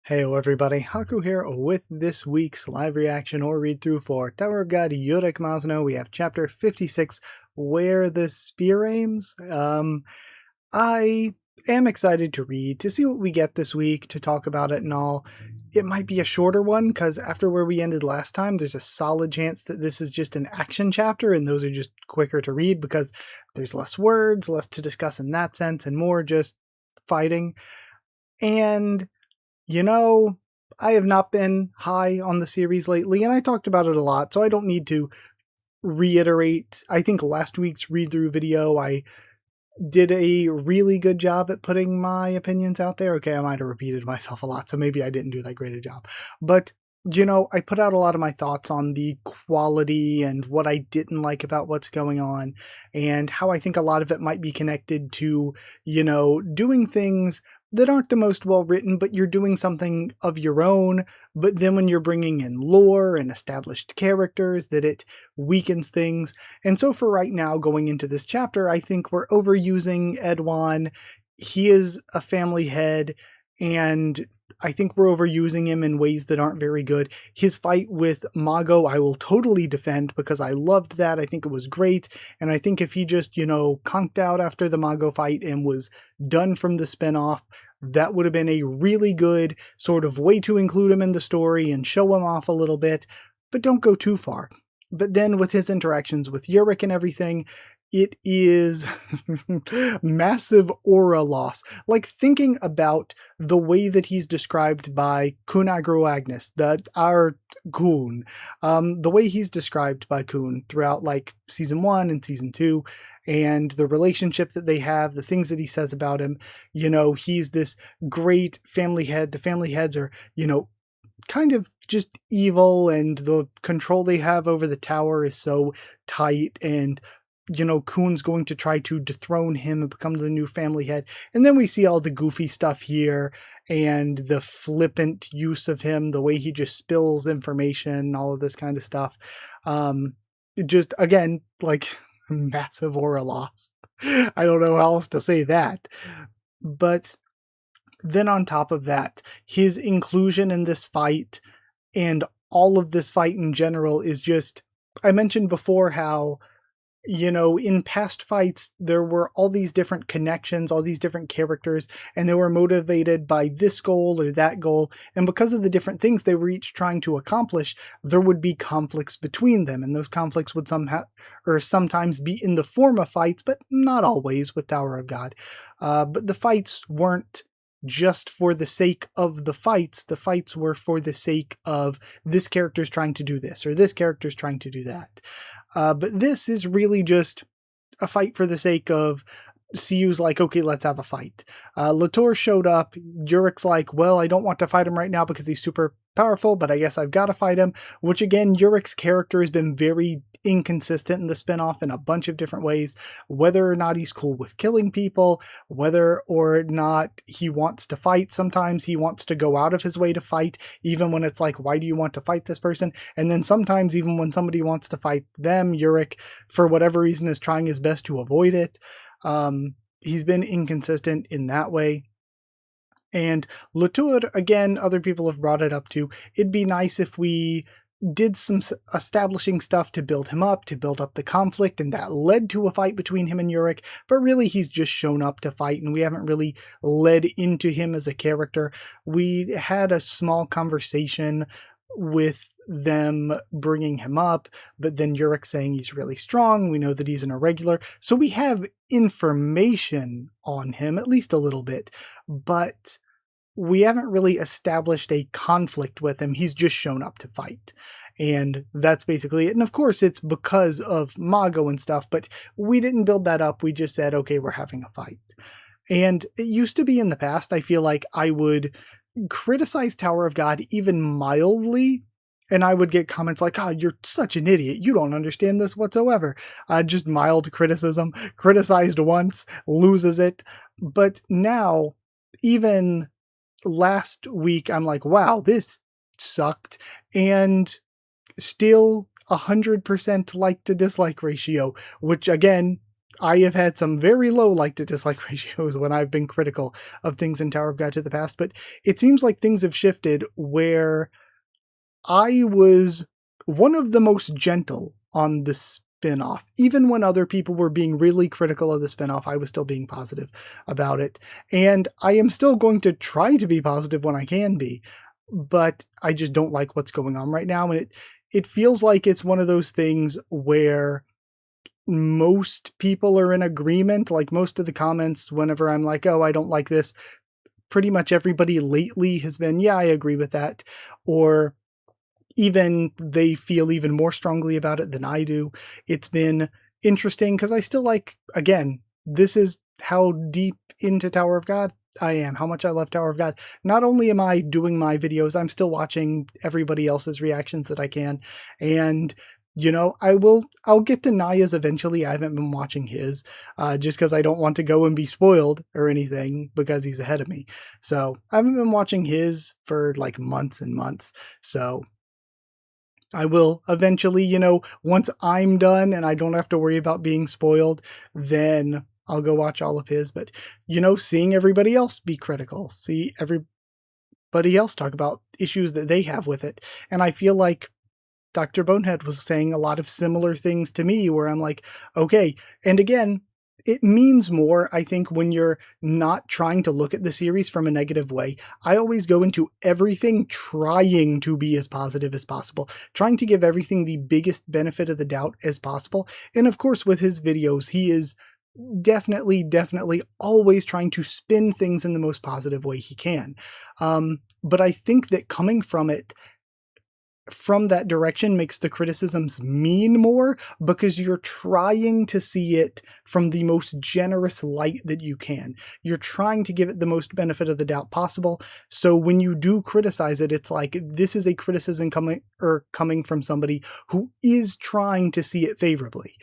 Heyo everybody, Haku here with this week's live reaction or read-through for Tower of God Urek Mazino. We have chapter 56, Where the Spear Aims. I am excited to read, to see what we get this week, to talk about it and all. It might be a shorter one, because after where we ended last time, there's a solid chance that this is just an action chapter, and those are just quicker to read because there's less words, less to discuss in that sense, and more just fighting. And you know, I have not been high on the series lately, and I talked about it a lot, so I don't need to reiterate. I think last week's read-through video, I did a really good job at putting my opinions out there. Okay, I might have repeated myself a lot, so maybe I didn't do that great a job. But, I put out a lot of my thoughts on the quality and what I didn't like about what's going on, and how I think a lot of it might be connected to, doing things that aren't the most well written, but you're doing something of your own. But then when you're bringing in lore and established characters, that it weakens things. And so for right now, going into this chapter, I think we're overusing Edwan. He is a family head, and I think we're overusing him in ways that aren't very good. His fight with Mago, I will totally defend because I loved that. I think it was great. And I think if he just, conked out after the Mago fight and was done from the spinoff, that would have been a really good sort of way to include him in the story and show him off a little bit, but don't go too far. But then with his interactions with Urek and everything, it is massive aura loss. Like thinking about the way that he's described by Kun Agnes, our Kun, the way he's described by Kun throughout like season 1 and season 2, and the relationship that they have, the things that he says about him. He's this great family head. The family heads are, kind of just evil, and the control they have over the tower is so tight, and Kun's going to try to dethrone him and become the new family head. And then we see all the goofy stuff here and the flippant use of him, the way he just spills information, all of this kind of stuff. Just, again, like massive aura loss. I don't know how else to say that. But then on top of that, his inclusion in this fight and all of this fight in general is just, I mentioned before how, in past fights, there were all these different connections, all these different characters, and they were motivated by this goal or that goal. And because of the different things they were each trying to accomplish, there would be conflicts between them. And those conflicts would sometimes be in the form of fights, but not always with Tower of God. But the fights weren't just for the sake of the fights. The fights were for the sake of this character's trying to do this, or this character's trying to do that. But this is really just a fight for the sake of Siu's like, okay, let's have a fight. Latour showed up. Urek's like, well, I don't want to fight him right now because he's super powerful, but I guess I've got to fight him. Which again, Urek's character has been very inconsistent in the spinoff in a bunch of different ways. Whether or not he's cool with killing people, whether or not he wants to fight. Sometimes he wants to go out of his way to fight, even when it's like, why do you want to fight this person? And then sometimes even when somebody wants to fight them, Urek, for whatever reason, is trying his best to avoid it. He's been inconsistent in that way. And Latour, again, other people have brought it up too. It'd be nice if we did some establishing stuff to build him up, to build up the conflict, and that led to a fight between him and Urek. But really, he's just shown up to fight, and we haven't really led into him as a character. We had a small conversation with them bringing him up, but then Urek saying he's really strong. We know that he's an irregular, so we have information on him, at least a little bit, but we haven't really established a conflict with him. He's just shown up to fight, and that's basically it. And of course it's because of Mago and stuff, but we didn't build that up. We just said, okay, we're having a fight. And it used to be in the past, I feel like I would criticize Tower of God even mildly, and I would get comments like, oh, you're such an idiot. You don't understand this whatsoever. Just mild criticism. Criticized once, loses it. But now, even last week, I'm like, wow, this sucked. And still 100% like to dislike ratio, which again, I have had some very low like to dislike ratios when I've been critical of things in Tower of God to the past, but it seems like things have shifted where I was one of the most gentle on the spinoff. Even when other people were being really critical of the spinoff, I was still being positive about it. And I am still going to try to be positive when I can be, but I just don't like what's going on right now. And it feels like it's one of those things where most people are in agreement. Like most of the comments, whenever I'm like, oh, I don't like this, pretty much everybody lately has been, yeah, I agree with that. Or even they feel even more strongly about it than I do. It's been interesting because I still like, again, this is how deep into Tower of God I am, how much I love Tower of God. Not only am I doing my videos, I'm still watching everybody else's reactions that I can. And you know, I'll get to Naya's eventually. I haven't been watching his, just because I don't want to go and be spoiled or anything because he's ahead of me. So I haven't been watching his for like months and months. So I will eventually, you know, once I'm done and I don't have to worry about being spoiled, then I'll go watch all of his. But, you know, seeing everybody else be critical, see everybody else talk about issues that they have with it. And I feel like Dr. Bonehead was saying a lot of similar things to me where I'm like, okay. And again, it means more, I think, when you're not trying to look at the series from a negative way. I always go into everything trying to be as positive as possible, trying to give everything the biggest benefit of the doubt as possible. And of course, with his videos, he is definitely always trying to spin things in the most positive way he can. But I think that coming from it, from that direction makes the criticisms mean more because you're trying to see it from the most generous light that you can. You're trying to give it the most benefit of the doubt possible. So when you do criticize it, it's like this is a criticism coming from somebody who is trying to see it favorably.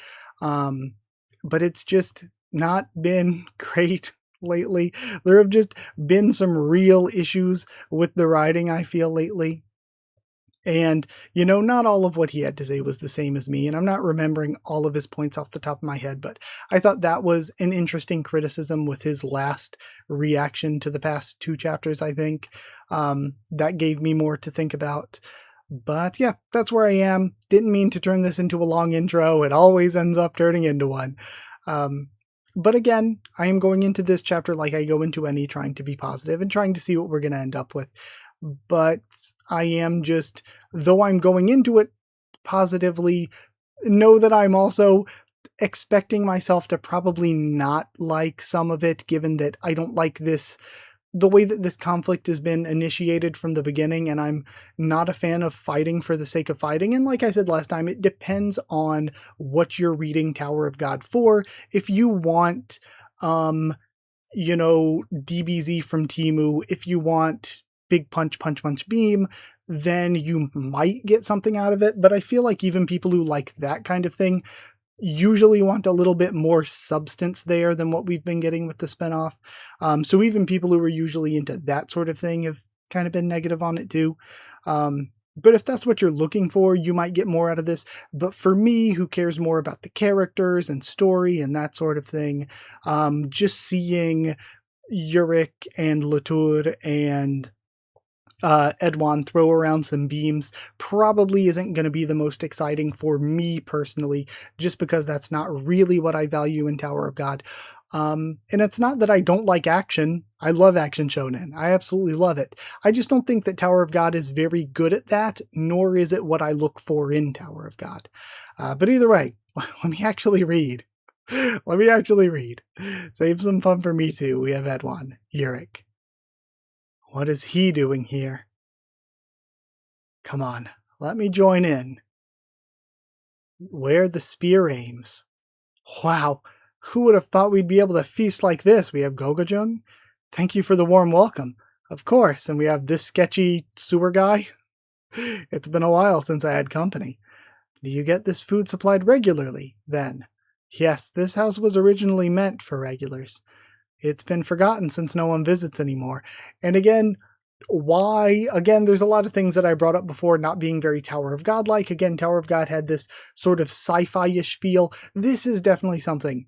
But it's just not been great lately. There have just been some real issues with the writing, I feel, lately. And, you know, not all of what he had to say was the same as me, and I'm not remembering all of his points off the top of my head, but I thought that was an interesting criticism with his last reaction to the past 2 chapters, I think. That gave me more to think about. But yeah, that's where I am. Didn't mean to turn this into a long intro. It always ends up turning into one. But again, I am going into this chapter like I go into any, trying to be positive and trying to see what we're going to end up with. But I am just, though I'm going into it positively, know that I'm also expecting myself to probably not like some of it, given that I don't like this, the way that this conflict has been initiated from the beginning, and I'm not a fan of fighting for the sake of fighting. And like I said last time, it depends on what you're reading Tower of God for. If you want, you know, DBZ from Temu, if you want big punch beam, then you might get something out of it. But I feel like even people who like that kind of thing usually want a little bit more substance there than what we've been getting with the spinoff. So even people who are usually into that sort of thing have kind of been negative on it too. But if that's what you're looking for, you might get more out of this. But for me, who cares more about the characters and story and that sort of thing, just seeing Urek and Latour and Edwan throw around some beams probably isn't going to be the most exciting for me personally, just because that's not really what I value in Tower of God. And it's not that I don't like action. I love action shonen. I absolutely love it. I just don't think that Tower of God is very good at that, nor is it what I look for in Tower of God. But either way, let me actually read. Let me actually read. Save some fun for me too. We have Edwan, Urek. What is he doing here? Come on, let me join in. Where the spear aims. Wow, who would have thought we'd be able to feast like this? We have Gogajung. Thank you for the warm welcome. Of course, and we have this sketchy sewer guy. It's been a while since I had company. Do you get this food supplied regularly, then? Yes, this house was originally meant for regulars. It's been forgotten since no one visits anymore. And again, why? Again, there's a lot of things that I brought up before not being very Tower of God-like. Again, Tower of God had this sort of sci-fi-ish feel. This is definitely something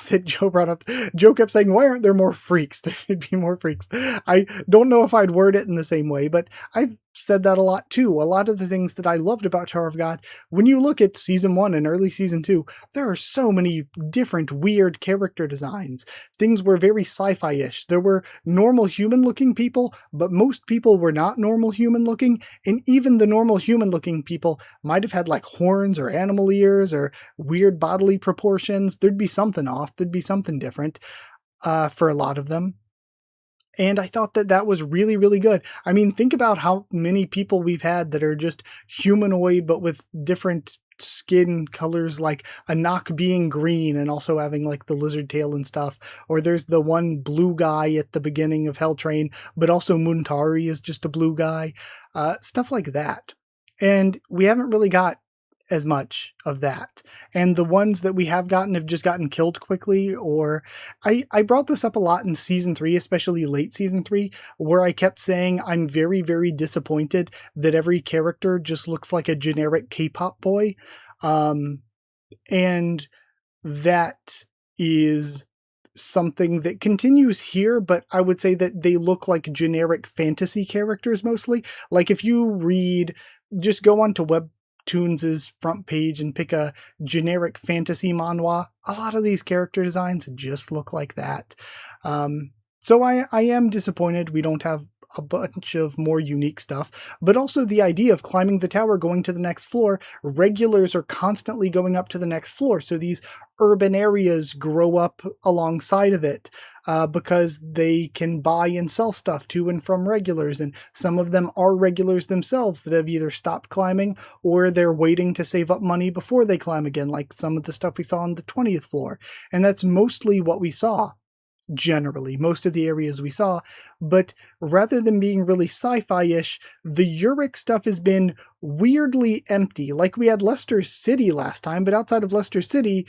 that Joe brought up. Joe kept saying, why aren't there more freaks? There should be more freaks. I don't know if I'd word it in the same way, but I've said that a lot too. A lot of the things that I loved about Tower of God, when you look at season 1 and early season 2, there are so many different weird character designs. Things were very sci-fi-ish. There were normal human-looking people, but most people were not normal human-looking, and even the normal human-looking people might have had like horns or animal ears or weird bodily proportions. There'd be something off. There'd be something different for a lot of them. And I thought that that was really, really good. I mean, think about how many people we've had that are just humanoid, but with different skin colors, like Anak being green and also having like the lizard tail and stuff. Or there's the one blue guy at the beginning of Hell Train, but also Muntari is just a blue guy. Stuff like that. And we haven't really got as much of that. And the ones that we have gotten have just gotten killed quickly, or I brought this up a lot in season 3, especially late season 3, where I kept saying I'm very, very disappointed that every character just looks like a generic K-pop boy. And that is something that continues here, but I would say that they look like generic fantasy characters mostly. Like if you read, just go onto Webtoons' front page and pick a generic fantasy manhwa, a lot of these character designs just look like that. So I am disappointed we don't have a bunch of more unique stuff, but also the idea of climbing the tower, going to the next floor. Regulars are constantly going up to the next floor, so these urban areas grow up alongside of it because they can buy and sell stuff to and from regulars, and some of them are regulars themselves that have either stopped climbing or they're waiting to save up money before they climb again, like some of the stuff we saw on the 20th floor. And that's mostly what we saw. Generally, most of the areas we saw, but rather than being really sci-fi-ish, the Urek stuff has been weirdly empty. Like we had Leicester City last time, but outside of Leicester City,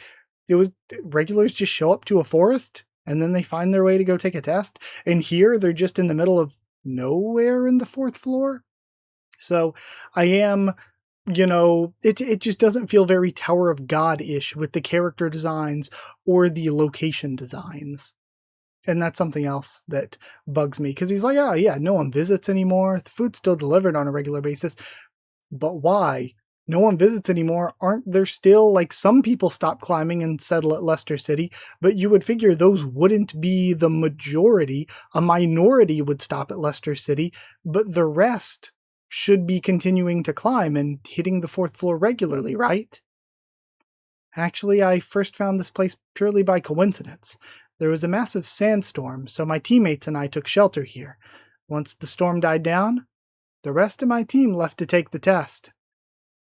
it was regulars just show up to a forest and then they find their way to go take a test. And here they're just in the middle of nowhere in the 4th floor. So I am, it just doesn't feel very Tower of God-ish with the character designs or the location designs. And that's something else that bugs me, because he's like, oh yeah, no one visits anymore. The food's still delivered on a regular basis. But why? No one visits anymore. Aren't there still, like, some people stop climbing and settle at Leicester City, but you would figure those wouldn't be the majority. A minority would stop at Leicester City, but the rest should be continuing to climb and hitting the 4th floor regularly, right? Actually, I first found this place purely by coincidence. There was a massive sandstorm, so my teammates and I took shelter here. Once the storm died down, the rest of my team left to take the test.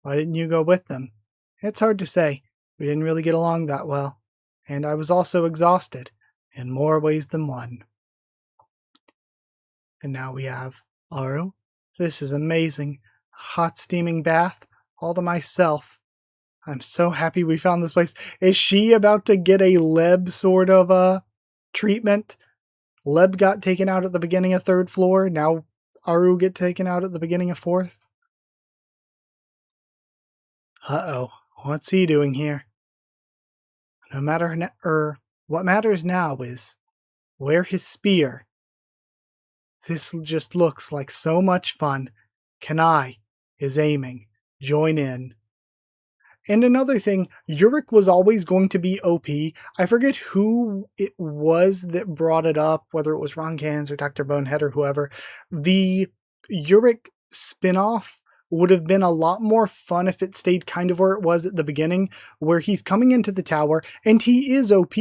Why didn't you go with them? It's hard to say. We didn't really get along that well. And I was also exhausted, in more ways than one. And now we have Aru. This is amazing. Hot steaming bath, all to myself. I'm so happy we found this place. Is she about to get a Leb sort of treatment? Leb got taken out at the beginning of 3rd floor. Now Aru get taken out at the beginning of 4th. Uh-oh. What's he doing here? No matter what matters now is where his spear. This just looks like so much fun. Kanai is aiming. Join in. And another thing, Urek was always going to be OP. I forget who it was that brought it up, whether it was Ronkans or Dr. Bonehead or whoever. The Urek spinoff would have been a lot more fun if it stayed kind of where it was at the beginning, where he's coming into the tower, and he is OP,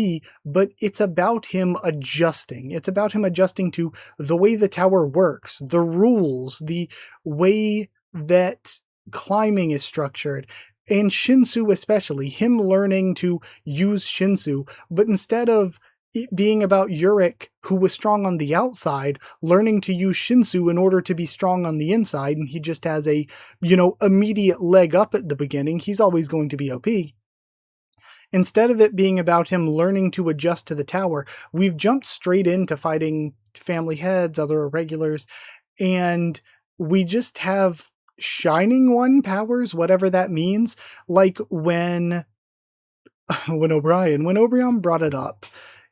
but it's about him adjusting. It's about him adjusting to the way the tower works, the rules, the way that climbing is structured. And Shinsu especially, him learning to use Shinsu, but instead of it being about Urek, who was strong on the outside, learning to use Shinsu in order to be strong on the inside, and he just has a, immediate leg up at the beginning, he's always going to be OP. Instead of it being about him learning to adjust to the tower, we've jumped straight into fighting family heads, other irregulars, and we just have Shining One powers, whatever that means. Like when when Obrian brought it up,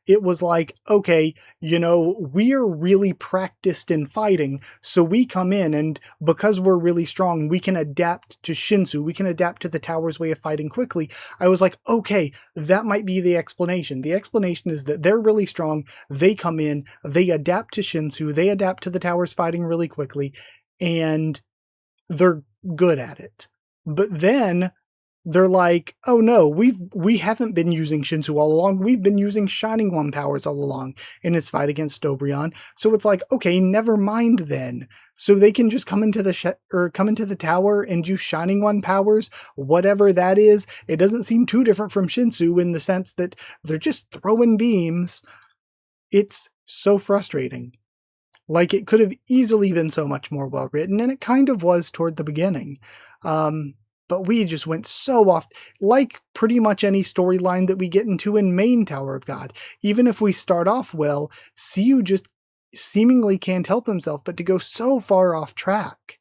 it was like, okay, we're really practiced in fighting, so we come in, and because we're really strong, we can adapt to Shinsu, we can adapt to the tower's way of fighting quickly. I was like, okay, that might be the explanation. The explanation is that they're really strong, they come in, they adapt to Shinsu, they adapt to the tower's fighting really quickly, and they're good at it. But then they're like, oh no, we haven't been using Shinsu all along. We've been using Shining One powers all along in his fight against Obrian. So it's like, okay, never mind then. So they can just come into the tower and use Shining One powers, whatever that is. It doesn't seem too different from Shinsu in the sense that they're just throwing beams. It's so frustrating. Like, it could have easily been so much more well written, and it kind of was toward the beginning. But we just went so off, like pretty much any storyline that we get into in main Tower of God. Even if we start off well, Siyu just seemingly can't help himself but to go so far off track.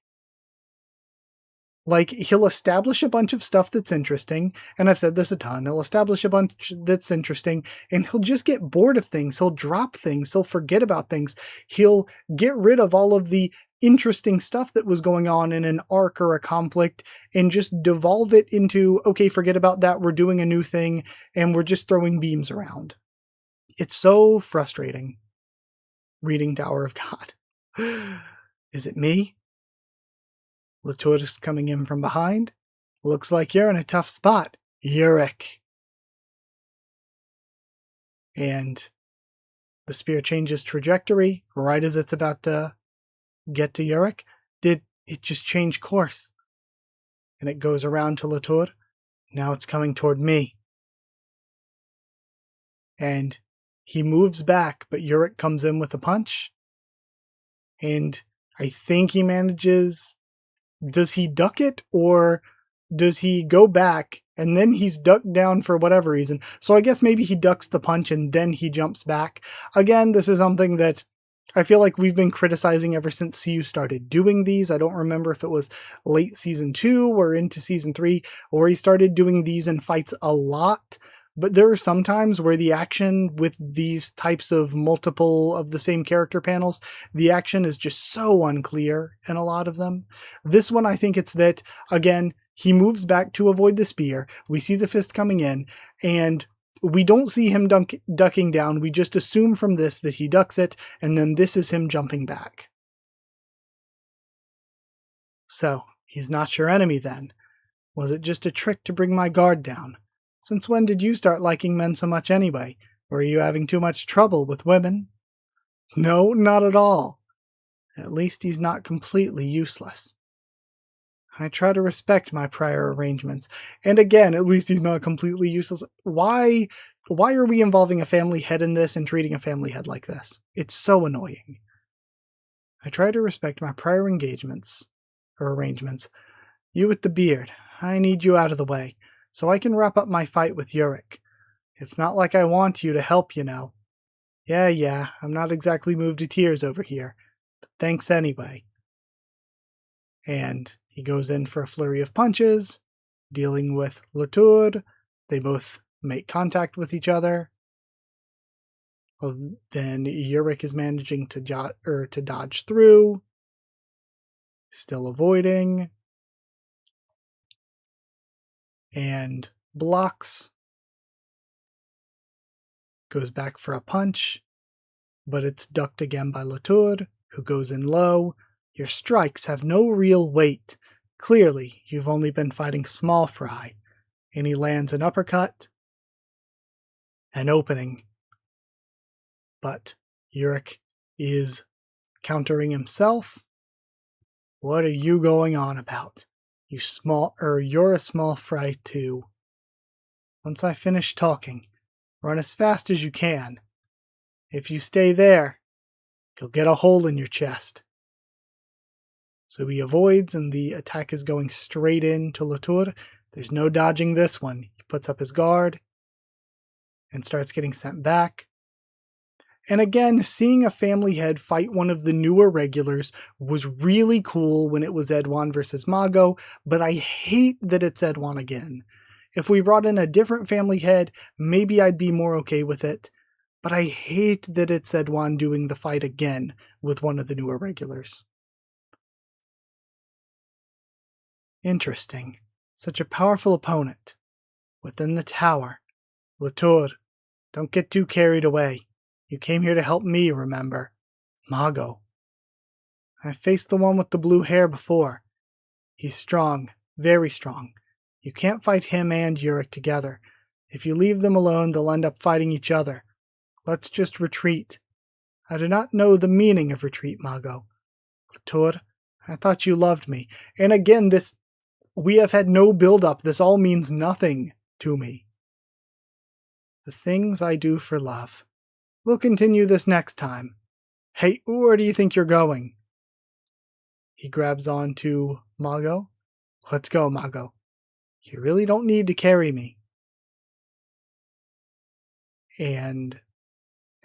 Like, he'll establish a bunch of stuff that's interesting, and I've said this a ton, he'll establish a bunch that's interesting, and he'll just get bored of things, he'll drop things, he'll forget about things, he'll get rid of all of the interesting stuff that was going on in an arc or a conflict, and just devolve it into, okay, forget about that, we're doing a new thing, and we're just throwing beams around. It's so frustrating, reading Tower of God. Is it me? Latour's coming in from behind. Looks like you're in a tough spot, Urek. And the spear changes trajectory right as it's about to get to Urek. Did it just change course? And it goes around to Latour. Now it's coming toward me. And he moves back, but Urek comes in with a punch. And I think he manages... Does he duck it, or does he go back and then he's ducked down for whatever reason? So I guess maybe he ducks the punch and then he jumps back. Again, this is something that I feel like we've been criticizing ever since Siyu started doing these. I don't remember if it was late season 2 or into season 3, or he started doing these in fights a lot. But there are some times where the action with these types of multiple of the same character panels, the action is just so unclear in a lot of them. This one, I think it's that, again, he moves back to avoid the spear. We see the fist coming in, and we don't see him ducking down. We just assume from this that he ducks it, and then this is him jumping back. So, he's not your enemy then. Was it just a trick to bring my guard down? Since when did you start liking men so much anyway? Were you having too much trouble with women? No, not at all. At least he's not completely useless. I try to respect my prior arrangements. And again, at least he's not completely useless. Why are we involving a family head in this and treating a family head like this? It's so annoying. I try to respect my prior arrangements. You with the beard, I need you out of the way, so I can wrap up my fight with Urek. It's not like I want you to help, you know. Yeah, I'm not exactly moved to tears over here, but thanks anyway. And he goes in for a flurry of punches, dealing with Latour. They both make contact with each other. Well, then Urek is managing to dodge through, still avoiding, and blocks. Goes back for a punch, but it's ducked again by Latour, who goes in low. Your strikes have no real weight. Clearly, you've only been fighting small fry. And he lands an uppercut, an opening. But Urek is countering himself. What are you going on about? You're a small fry too. Once I finish talking, run as fast as you can. If you stay there, you'll get a hole in your chest. So he avoids, and the attack is going straight into Latour. There's no dodging this one. He puts up his guard and starts getting sent back. And again, seeing a family head fight one of the newer regulars was really cool when it was Edwan versus Mago, but I hate that it's Edwan again. If we brought in a different family head, maybe I'd be more okay with it. But I hate that it's Edwan doing the fight again with one of the newer regulars. Interesting. Such a powerful opponent. Within the tower. Latour, don't get too carried away. You came here to help me, remember? Mago. I faced the one with the blue hair before. He's strong, very strong. You can't fight him and Urek together. If you leave them alone, they'll end up fighting each other. Let's just retreat. I do not know the meaning of retreat, Mago. Latour, I thought you loved me. And again, we have had no build-up. This all means nothing to me. The things I do for love. We'll continue this next time. Hey, where do you think you're going? He grabs on to Mago. Let's go, Mago. You really don't need to carry me. And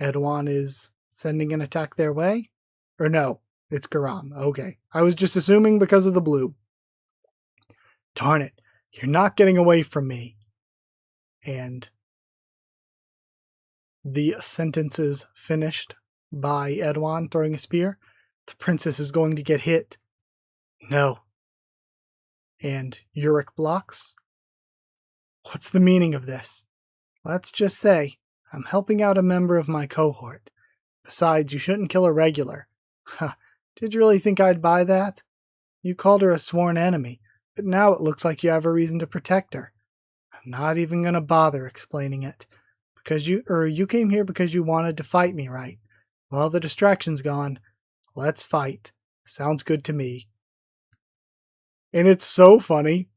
Edwan is sending an attack their way? Or no, it's Garam. Okay. I was just assuming because of the blue. Darn it. You're not getting away from me. And the sentence is finished by Edwan throwing a spear. The princess is going to get hit. No. And Urek blocks. What's the meaning of this? Let's just say I'm helping out a member of my cohort. Besides, you shouldn't kill a regular. Huh. Did you really think I'd buy that? You called her a sworn enemy, but now it looks like you have a reason to protect her. I'm not even going to bother explaining it. Because you came here because you wanted to fight me, right? Well, the distraction's gone. Let's fight. Sounds good to me. And it's so funny.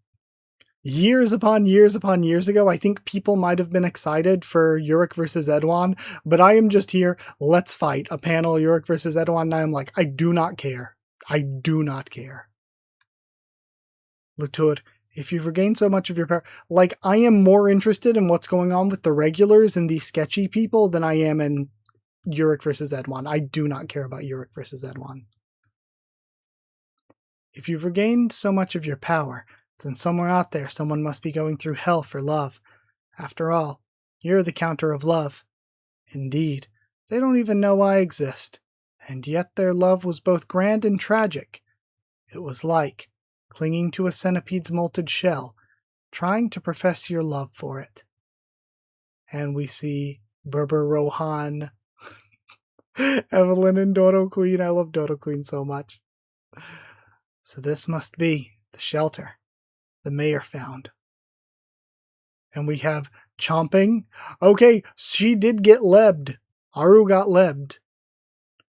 Years upon years upon years ago, I think people might have been excited for Urek versus Edwan, but I am just here, let's fight. A panel, Urek versus Edwan, and I'm like, I do not care. I do not care. Latour, if you've regained so much of your power, like, I am more interested in what's going on with the regulars and these sketchy people than I am in Urek versus Edwan. I do not care about Urek versus Edwan. If you've regained so much of your power, then somewhere out there someone must be going through hell for love. After all, you're the counter of love. Indeed, they don't even know I exist, and yet their love was both grand and tragic. It was like clinging to a centipede's molted shell, trying to profess your love for it. And we see Berber Rohan, Evelyn, and Dodo Queen. I love Dodo Queen so much. So this must be the shelter the mayor found. And we have Chomping. Okay, she did get lebbed. Aru got lebbed.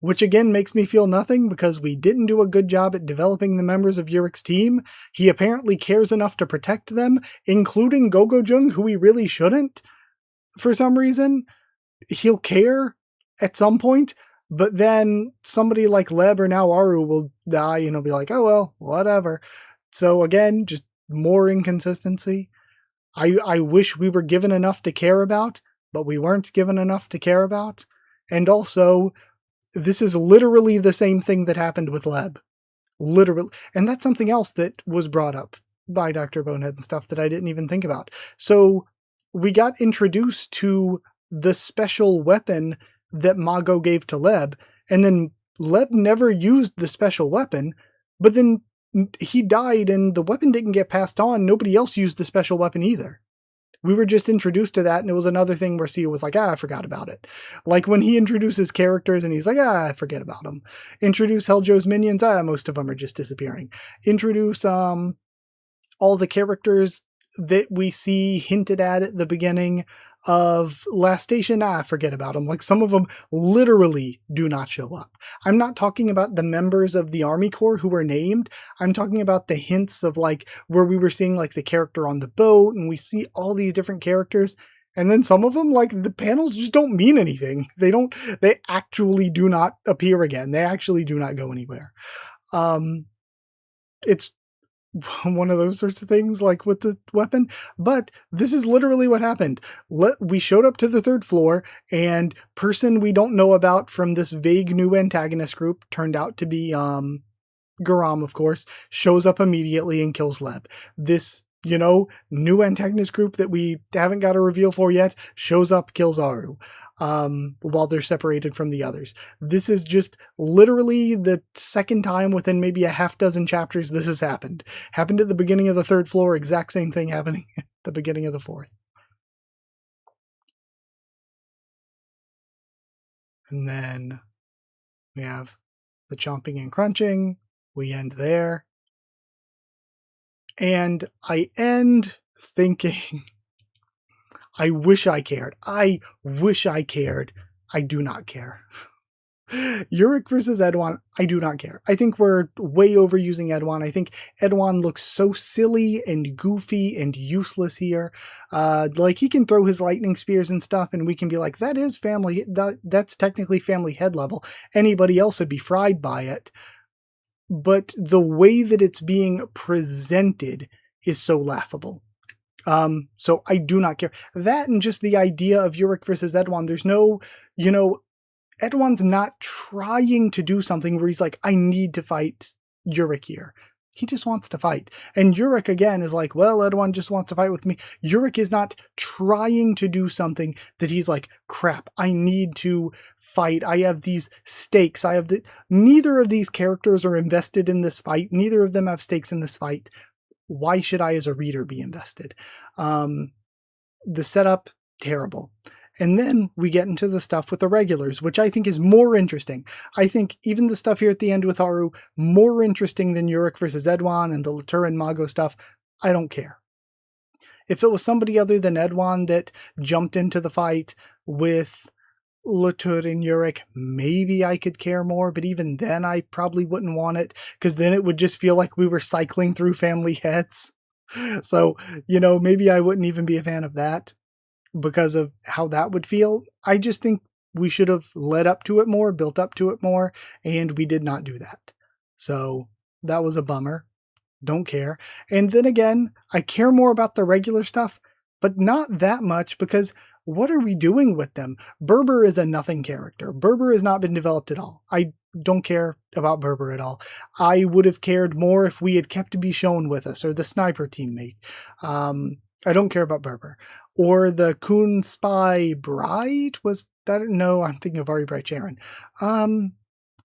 Which again makes me feel nothing because we didn't do a good job at developing the members of Urek's team. He apparently cares enough to protect them, including Gogo-jung, who he really shouldn't. For some reason, he'll care at some point, but then somebody like Leb or now Aru will die and he'll be like, oh well, whatever. So again, just more inconsistency. I wish we were given enough to care about, but we weren't given enough to care about. And also, this is literally the same thing that happened with Leb. Literally. And that's something else that was brought up by Dr. Bonehead and stuff that I didn't even think about. So we got introduced to the special weapon that Mago gave to Leb, and then Leb never used the special weapon, but then he died and the weapon didn't get passed on. Nobody else used the special weapon either. We were just introduced to that, and it was another thing where Sia was like, I forgot about it. Like when he introduces characters and he's like, I forget about them. Introduce Heljo's minions, most of them are just disappearing. Introduce all the characters that we see hinted at the beginning of Last Station, forget about them. Like some of them literally do not show up. I'm not talking about the members of the Army Corps who were named. I'm talking about the hints of like where we were seeing like the character on the boat and we see all these different characters. And then some of them, like the panels just don't mean anything. They actually do not appear again. They actually do not go anywhere. It's one of those sorts of things like with the weapon, but this is literally what happened. We showed up to the third floor and person we don't know about from this vague new antagonist group turned out to be Garam, of course, shows up immediately and kills Leb. This new antagonist group that we haven't got a reveal for yet shows up, kills Aru, while they're separated from the others. This is just literally the second time within maybe a half dozen chapters this has happened. Happened at the beginning of the third floor, exact same thing happening at the beginning of the fourth. And then we have the chomping and crunching. We end there. And I end thinking, I wish I cared. I wish I cared. I do not care. Urek versus Edwan, I do not care. I think we're way overusing Edwan. I think Edwan looks so silly and goofy and useless here. Like, he can throw his lightning spears and stuff, and we can be like, that is family. That's technically family head level. Anybody else would be fried by it. But the way that it's being presented is so laughable. So I do not care. That and just the idea of Urek versus Edwan, there's no, Edwan's not trying to do something where he's like, I need to fight Urek here. He just wants to fight. And Urek, again, is like, well, Edwan just wants to fight with me. Urek is not trying to do something that he's like, crap, I need to fight. I have these stakes. Neither of these characters are invested in this fight. Neither of them have stakes in this fight. Why should I as a reader be invested? The setup, terrible. And then we get into the stuff with the regulars, which I think is more interesting. I think even the stuff here at the end with Aru, more interesting than Urek versus Edwan and the Latur and Mago stuff. I don't care. If it was somebody other than Edwan that jumped into the fight with Latur and Urek, maybe I could care more, but even then I probably wouldn't want it, because then it would just feel like we were cycling through family heads. So, maybe I wouldn't even be a fan of that because of how that would feel. I just think we should have led up to it more, built up to it more, and we did not do that. So that was a bummer. Don't care. And then again, I care more about the regular stuff, but not that much, because what are we doing with them? Berber is a nothing character. Berber has not been developed at all. I don't care about Berber at all. I would have cared more if we had kept Bichon with us, or the sniper teammate. I don't care about Berber. Or the Kun Spy Bride? Was that? No, I'm thinking of Ari Bright Sharon.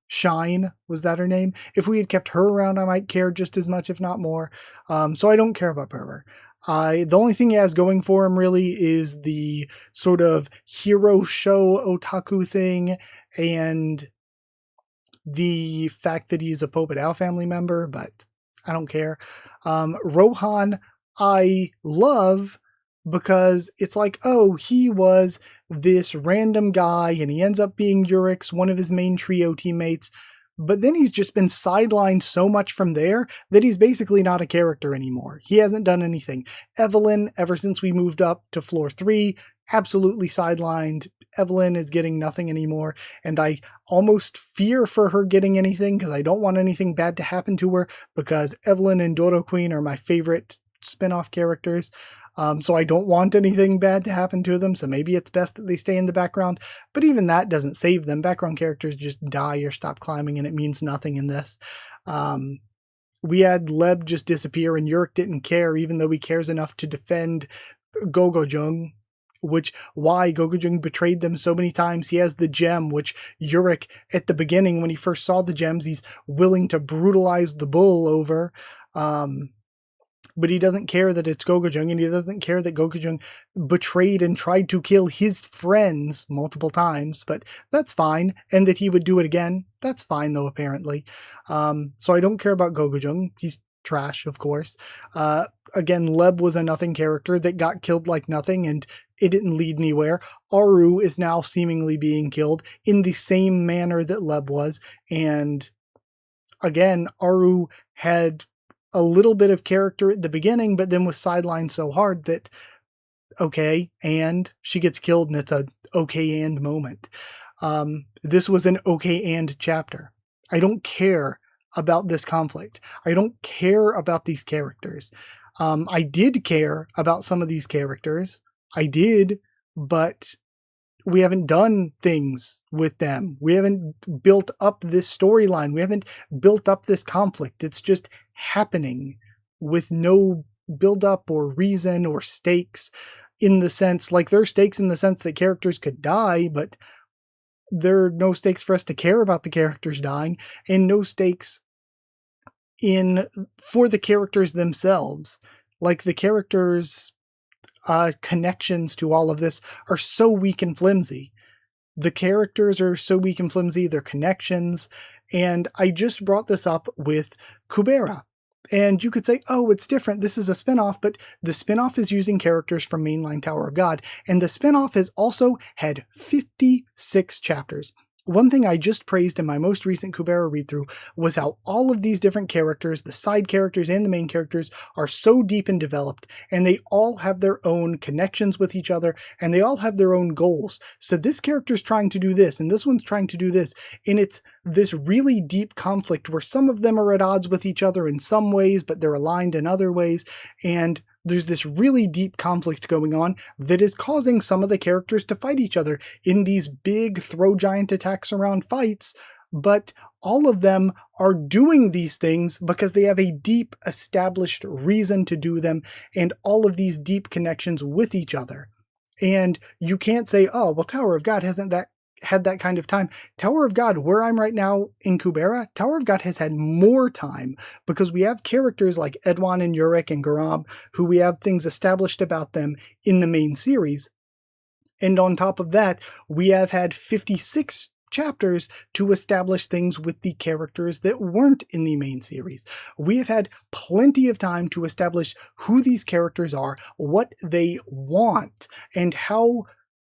Shine, was that her name? If we had kept her around, I might care just as much, if not more. So I don't care about Berber. The only thing he has going for him really is the sort of hero show otaku thing and the fact that he's a Popodao family member, but I don't care. Rohan, I love, because it's like, oh, he was this random guy and he ends up being Urek's, one of his main trio teammates. But then he's just been sidelined so much from there that he's basically not a character anymore. He hasn't done anything. Evelyn, ever since we moved up to floor 3, absolutely sidelined. Evelyn is getting nothing anymore, and I almost fear for her getting anything, because I don't want anything bad to happen to her, because Evelyn and Dodo Queen are my favorite spin-off characters. So I don't want anything bad to happen to them, so maybe it's best that they stay in the background. But even that doesn't save them. Background characters just die or stop climbing, and it means nothing in this. We had Leb just disappear, and Urek didn't care, even though he cares enough to defend Gogojung, why Gogojung betrayed them so many times. He has the gem, which Urek, at the beginning, when he first saw the gems, he's willing to brutalize the bull over. But he doesn't care that it's Gogojung, and he doesn't care that Gogojung betrayed and tried to kill his friends multiple times, but that's fine. And that he would do it again, that's fine though, apparently. So I don't care about Gogojung. He's trash, of course. Again, Leb was a nothing character that got killed like nothing, and it didn't lead anywhere. Aru is now seemingly being killed in the same manner that Leb was, and again, Aru had a little bit of character at the beginning, but then was sidelined so hard that, okay, and she gets killed, and it's a okay and moment. This was an okay and chapter. I don't care about this conflict. I don't care about these characters. I did care about some of these characters. I did, but we haven't done things with them. We haven't built up this storyline. We haven't built up this conflict. It's just happening with no build up or reason or stakes in the sense, like there are stakes in the sense that characters could die, but there are no stakes for us to care about the characters dying, and no stakes for the characters themselves. Like the characters' connections to all of this are so weak and flimsy. The characters are so weak and flimsy, their connections, and I just brought this up with Kubera. And you could say, oh, it's different, this is a spinoff, but the spinoff is using characters from mainline Tower of God, and the spinoff has also had 56 chapters. One thing I just praised in my most recent Kubera read-through was how all of these different characters, the side characters and the main characters, are so deep and developed, and they all have their own connections with each other, and they all have their own goals. So this character's trying to do this, and this one's trying to do this, and it's this really deep conflict where some of them are at odds with each other in some ways, but they're aligned in other ways, and there's this really deep conflict going on that is causing some of the characters to fight each other in these big throw giant attacks around fights, but all of them are doing these things because they have a deep established reason to do them and all of these deep connections with each other. And you can't say, oh, well, Tower of God hasn't had that kind of time. Tower of God, where I'm right now in Kubera, Tower of God has had more time because we have characters like Edwan and Urek and Garab who we have things established about them in the main series. And on top of that, we have had 56 chapters to establish things with the characters that weren't in the main series. We have had plenty of time to establish who these characters are, what they want, and how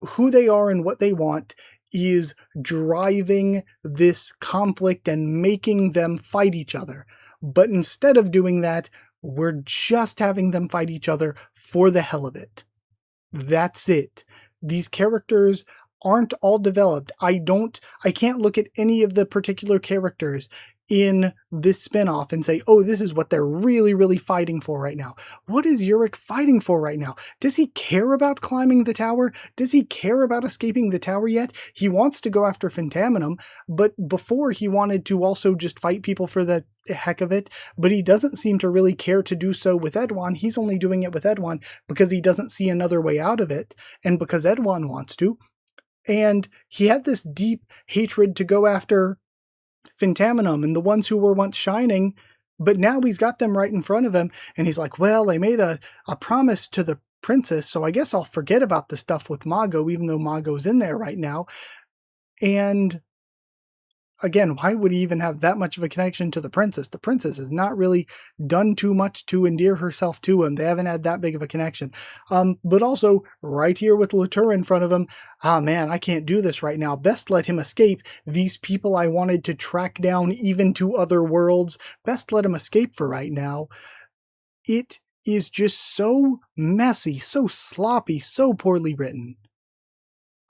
who they are and what they want is driving this conflict and making them fight each other. But instead of doing that, we're just having them fight each other for the hell of it. That's it. These characters aren't all developed. I can't look at any of the particular characters in this spinoff and say, oh, this is what they're really, really fighting for right now. What is Urek fighting for right now? Does he care about climbing the tower? Does he care about escaping the tower yet? He wants to go after Phantaminum, but before he wanted to also just fight people for the heck of it, but he doesn't seem to really care to do so with Edwan. He's only doing it with Edwan because he doesn't see another way out of it, and because Edwan wants to. And he had this deep hatred to go after Phantaminum and the ones who were once shining, but now he's got them right in front of him, and he's like, well, I made a promise to the princess, so I guess I'll forget about the stuff with Mago, even though Mago's in there right now. And again, why would he even have that much of a connection to the princess? The princess has not really done too much to endear herself to him. They haven't had that big of a connection. But also, right here with Latour in front of him, ah man, I can't do this right now. Best let him escape. These people I wanted to track down even to other worlds, best let him escape for right now. It is just so messy, so sloppy, so poorly written.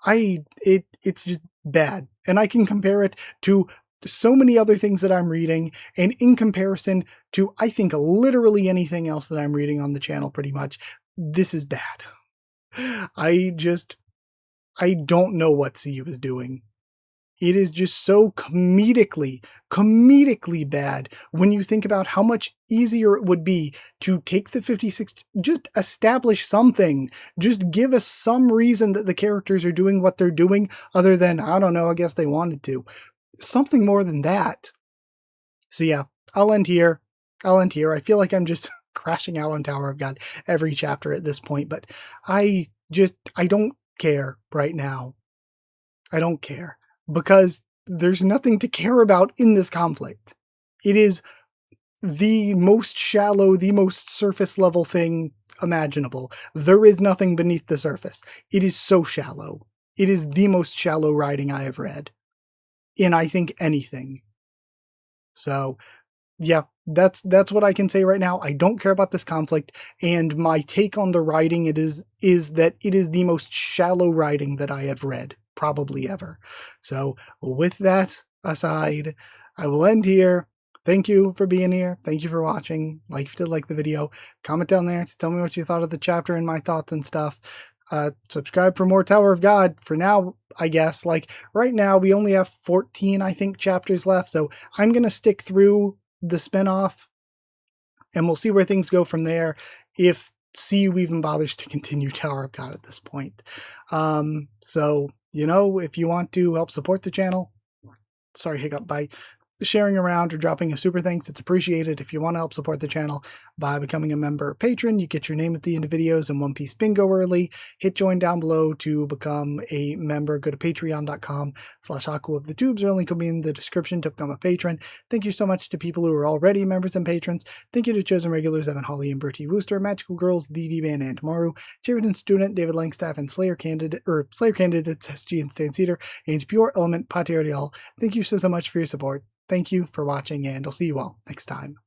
It's just bad. And I can compare it to so many other things that I'm reading, and in comparison to, I think, literally anything else that I'm reading on the channel pretty much, this is bad. I don't know what CU is doing. It is just so comedically bad when you think about how much easier it would be to take the 56, just establish something, just give us some reason that the characters are doing what they're doing other than, I don't know, I guess they wanted to. Something more than that. So yeah, I'll end here. I feel like I'm just crashing out on Tower of God every chapter at this point, but I don't care right now. I don't care. Because there's nothing to care about in this conflict. It is the most shallow, the most surface level thing imaginable. There is nothing beneath the surface. It is so shallow. It is the most shallow writing I have read in, I think, anything. So yeah, that's what I can say right now. I don't care about this conflict, and my take on the writing is that it is the most shallow writing that I have read probably ever. So with that aside, I will end here. Thank you for being here. Thank you for watching. Like if you did like the video, comment down there to tell me what you thought of the chapter and my thoughts and stuff. Subscribe for more Tower of God. For now, I guess, like right now we only have 14, I think, chapters left. So I'm going to stick through the spinoff and we'll see where things go from there, if CU even bothers to continue Tower of God at this point. So, if you want to help support the channel, by sharing around or dropping a super thanks, it's appreciated. If you want to help support the channel by becoming a member or patron, you get your name at the end of videos and One Piece bingo early. Hit join down below to become a member. Go to patreon.com/Haku of the Tubes, or link will be in the description to become a patron. Thank you so much to people who are already members and patrons. Thank you to chosen regulars Evan Hawley and Bertie Wooster, Magical Girls, Dee Van and Maru, Sheridan Student, David Langstaff, and Slayer candidates SG and Stan Cedar, and Pure Element Patiarial. Thank you so much for your support. Thank you for watching, and I'll see you all next time.